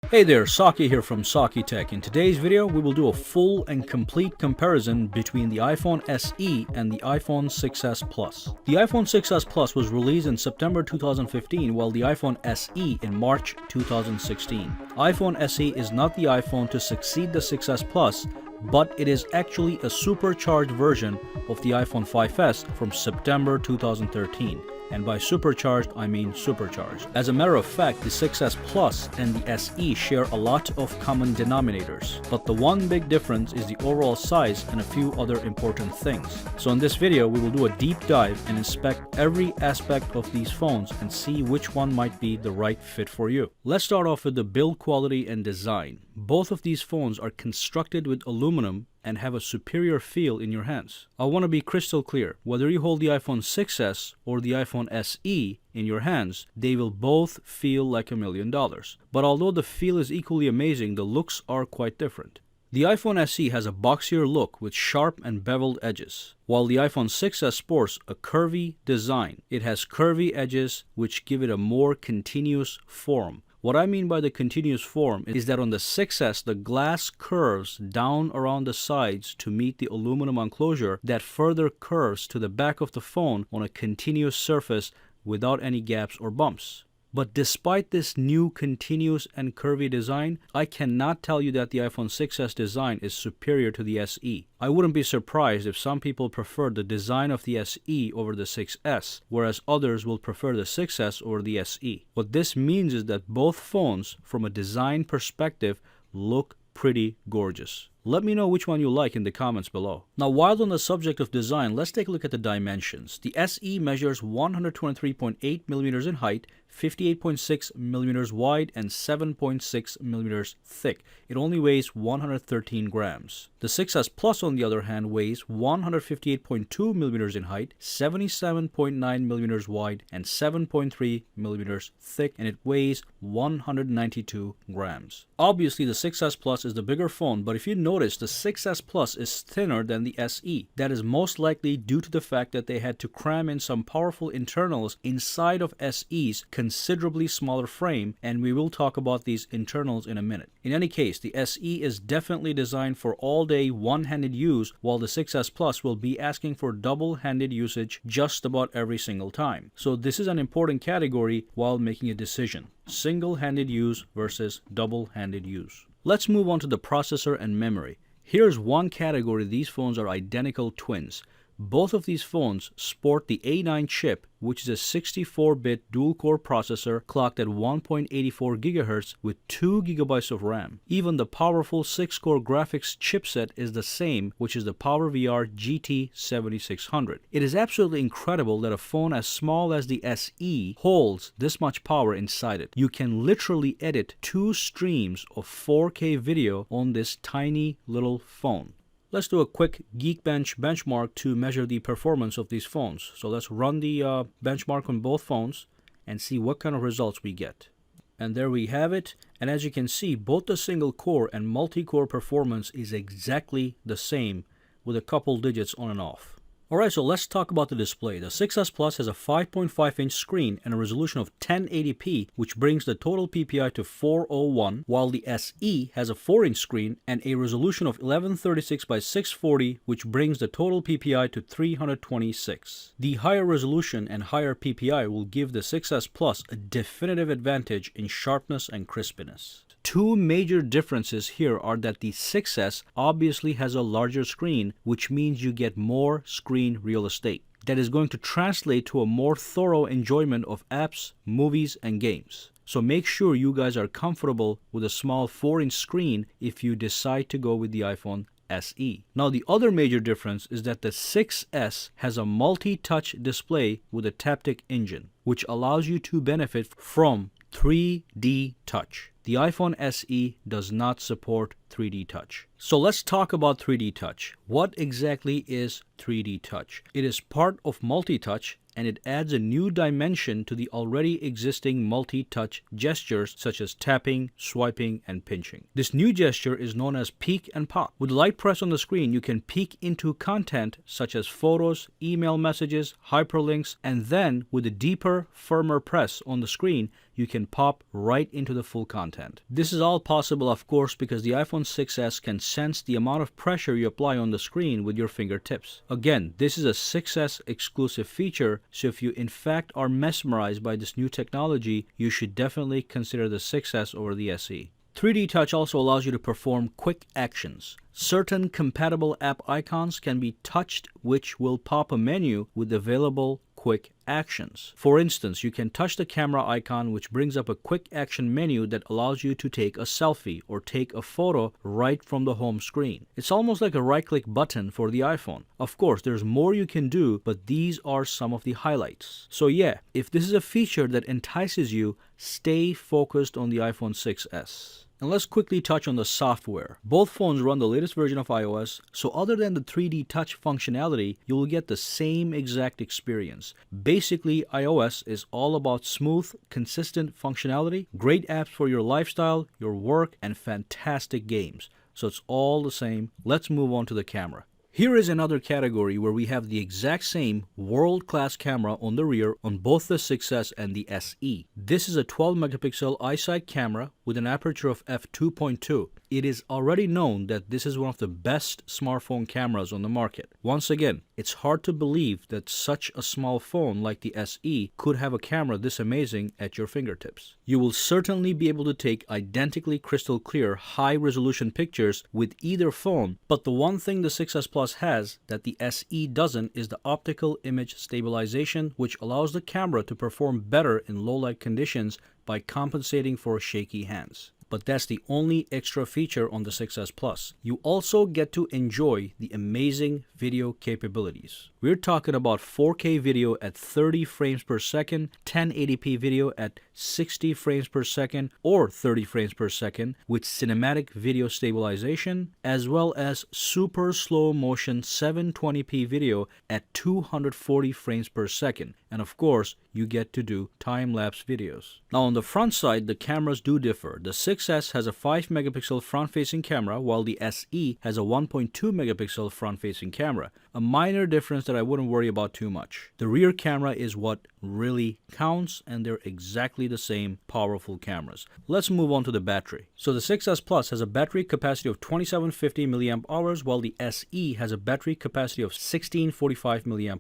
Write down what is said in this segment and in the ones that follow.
Hey there, Saki here from Saki Tech. In today's video, we will do a full and complete comparison between the iPhone SE and the iPhone 6s Plus. The iPhone 6s Plus was released in September 2015, while the iPhone SE in March 2016. iPhone SE is not the iPhone to succeed the 6s Plus, but it is actually a supercharged version of the iPhone 5s from September 2013. And by supercharged, I mean supercharged. As a matter of fact, the 6s Plus and the SE share a lot of common denominators, but the one big difference is the overall size and a few other important things. So in this video, we will do a deep dive and inspect every aspect of these phones and see which one might be the right fit for you. Let's start off with the build quality and design. Both of these phones are constructed with aluminum and have a superior feel in your hands. I want to be crystal clear, whether you hold the iPhone 6s or the iPhone SE in your hands, they will both feel like $1 million. But although the feel is equally amazing, the looks are quite different. The iPhone SE has a boxier look with sharp and beveled edges, while the iPhone 6s sports a curvy design. It has curvy edges which give it a more continuous form. What I mean by the continuous form is that on the 6s, the glass curves down around the sides to meet the aluminum enclosure that further curves to the back of the phone on a continuous surface without any gaps or bumps. But despite this new continuous and curvy design, I cannot tell you that the iPhone 6s design is superior to the SE. I wouldn't be surprised if some people prefer the design of the SE over the 6s, whereas others will prefer the 6s over the SE. What this means is that both phones, from a design perspective, look pretty gorgeous. Let me know which one you like in the comments below. Now, while on the subject of design, let's take a look at the dimensions. The SE measures 123.8 millimeters in height, 58.6 millimeters wide, and 7.6 millimeters thick. It only weighs 113 grams. The 6s Plus, on the other hand, weighs 158.2 millimeters in height, 77.9 millimeters wide, and 7.3 millimeters thick, and it weighs 192 grams. Obviously, the 6s Plus is the bigger phone, but if you notice, the 6s Plus is thinner than the SE. That is most likely due to the fact that they had to cram in some powerful internals inside of SE's considerably smaller frame, and we will talk about these internals in a minute. In any case, the SE is definitely designed for all-day one-handed use, while the 6s Plus will be asking for double-handed usage just about every single time. So this is an important category while making a decision: single-handed use versus double-handed use. Let's move on to the processor and memory. Here's one category these phones are identical twins. Both of these phones sport the A9 chip, which is a 64-bit dual-core processor clocked at 1.84 GHz with 2 GB of RAM. Even the powerful 6-core graphics chipset is the same, which is the PowerVR GT7600. It is absolutely incredible that a phone as small as the SE holds this much power inside it. You can literally edit 2 streams of 4K video on this tiny little phone. Let's do a quick Geekbench benchmark to measure the performance of these phones. So let's run the benchmark on both phones and see what kind of results we get. And there we have it. And as you can see, both the single core and multi-core performance is exactly the same, with a couple digits on and off. Alright, so let's talk about the display. The 6s Plus has a 5.5-inch screen and a resolution of 1080p, which brings the total PPI to 401, while the SE has a 4-inch screen and a resolution of 1136 by 640, which brings the total PPI to 326. The higher resolution and higher PPI will give the 6s Plus a definitive advantage in sharpness and crispiness. Two major differences here are that the 6s obviously has a larger screen, which means you get more screen real estate. That is going to translate to a more thorough enjoyment of apps, movies, and games. So make sure you guys are comfortable with a small 4-inch screen if you decide to go with the iPhone SE. Now, the other major difference is that the 6s has a multi-touch display with a taptic engine, which allows you to benefit from 3D touch. The iPhone SE does not support 3D touch. So let's talk about 3D touch. What exactly is 3D touch? It is part of multi-touch, and it adds a new dimension to the already existing multi-touch gestures such as tapping, swiping, and pinching. This new gesture is known as peek and pop. With the light press on the screen, you can peek into content such as photos, email messages, hyperlinks, and then with a deeper, firmer press on the screen, you can pop right into the full content. This is all possible, of course, because the iPhone 6s can sense the amount of pressure you apply on the screen with your fingertips. Again, this is a 6s exclusive feature, so if you in fact are mesmerized by this new technology, you should definitely consider the 6s over the SE. 3D Touch also allows you to perform quick actions. Certain compatible app icons can be touched, which will pop a menu with available quick actions. For instance, you can touch the camera icon, which brings up a quick action menu that allows you to take a selfie or take a photo right from the home screen. It's almost like a right-click button for the iPhone. Of course, there's more you can do, but these are some of the highlights. So yeah, if this is a feature that entices you, stay focused on the iPhone 6s. And let's quickly touch on the software. Both phones run the latest version of iOS, so other than the 3D touch functionality, you will get the same exact experience. Basically, iOS is all about smooth, consistent functionality, great apps for your lifestyle, your work, and fantastic games. So it's all the same. Let's move on to the camera. Here is another category where we have the exact same world-class camera on the rear on both the 6s and the SE. This is a 12 megapixel iSight camera with an aperture of f2.2. It is already known that this is one of the best smartphone cameras on the market. Once again, it's hard to believe that such a small phone like the SE could have a camera this amazing at your fingertips. You will certainly be able to take identically crystal clear, high-resolution pictures with either phone, but the one thing the 6s Plus has that the SE doesn't is the optical image stabilization, which allows the camera to perform better in low-light conditions by compensating for shaky hands. But that's the only extra feature on the 6s Plus. You also get to enjoy the amazing video capabilities. We're talking about 4K video at 30 frames per second, 1080p video at 60 frames per second or 30 frames per second with cinematic video stabilization, as well as super slow motion 720p video at 240 frames per second. And of course, you get to do time-lapse videos. Now on the front side, the cameras do differ. The 6s has a 5 megapixel front-facing camera, while the SE has a 1.2 megapixel front-facing camera. A minor difference that I wouldn't worry about too much. The rear camera is what really counts, and they're exactly the same powerful cameras. Let's move on to the battery. So the 6s Plus has a battery capacity of 2750 mAh, while the SE has a battery capacity of 1645 mAh.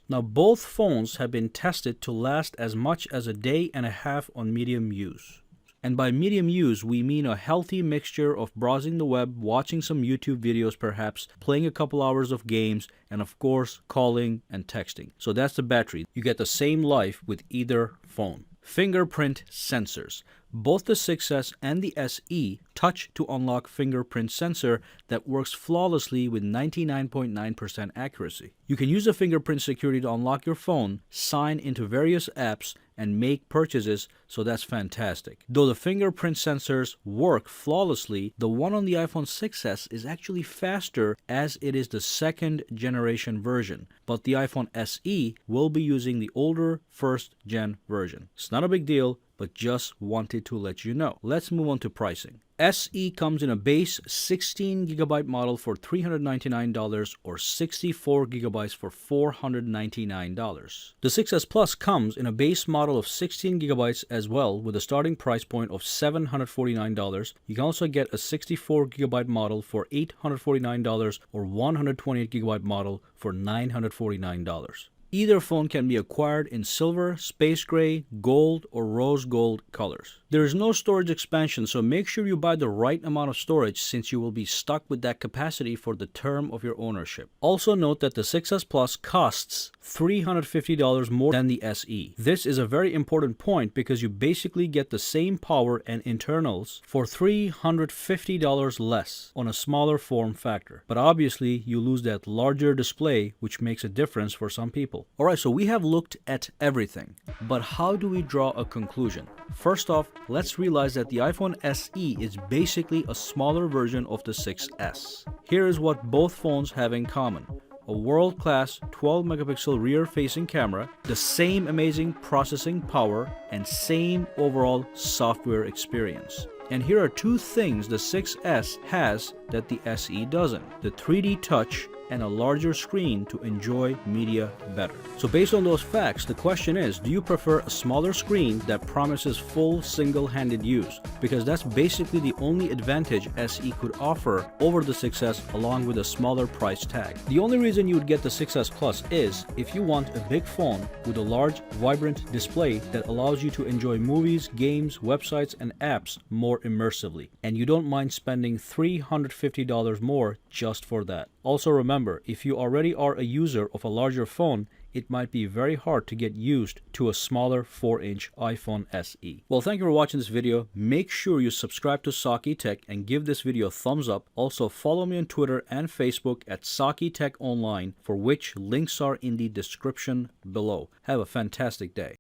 Now both phones have been tested to last as much as a day and a half on medium use. And by medium use, we mean a healthy mixture of browsing the web, watching some YouTube videos perhaps, playing a couple hours of games, and of course, calling and texting. So that's the battery. You get the same life with either phone. Fingerprint sensors. Both the 6s and the SE touch to unlock fingerprint sensor that works flawlessly with 99.9% accuracy. You can use the fingerprint security to unlock your phone, sign into various apps, and make purchases, so that's fantastic. Though the fingerprint sensors work flawlessly, the one on the iPhone 6s is actually faster as it is the second generation version, but the iPhone SE will be using the older first gen version. It's not a big deal, but just wanted to let you know. Let's move on to pricing. SE comes in a base 16GB model for $399 or 64GB for $499. The 6s Plus comes in a base model of 16GB as well with a starting price point of $749. You can also get a 64GB model for $849 or 128GB model for $949. Either phone can be acquired in silver, space gray, gold, or rose gold colors. There is no storage expansion, so make sure you buy the right amount of storage since you will be stuck with that capacity for the term of your ownership. Also note that the 6s Plus costs $350 more than the SE. This is a very important point because you basically get the same power and internals for $350 less on a smaller form factor. But obviously, you lose that larger display, which makes a difference for some people. Alright, so we have looked at everything, but how do we draw a conclusion? First off, let's realize that the iPhone SE is basically a smaller version of the 6s. Here is what both phones have in common. A world-class 12 megapixel rear-facing camera, the same amazing processing power, and same overall software experience. And here are two things the 6s has that the SE doesn't: the 3D touch and a larger screen to enjoy media better. So based on those facts, the question is, do you prefer a smaller screen that promises full single-handed use? Because that's basically the only advantage SE could offer over the 6S along with a smaller price tag. The only reason you would get the 6S Plus is if you want a big phone with a large, vibrant display that allows you to enjoy movies, games, websites, and apps more immersively, and you don't mind spending $350 more just for that. Also remember, if you already are a user of a larger phone, it might be very hard to get used to a smaller 4-inch iPhone SE. Well, thank you for watching this video. Make sure you subscribe to Saki Tech and give this video a thumbs up. Also, follow me on Twitter and Facebook at Saki Tech Online, for which links are in the description below. Have a fantastic day.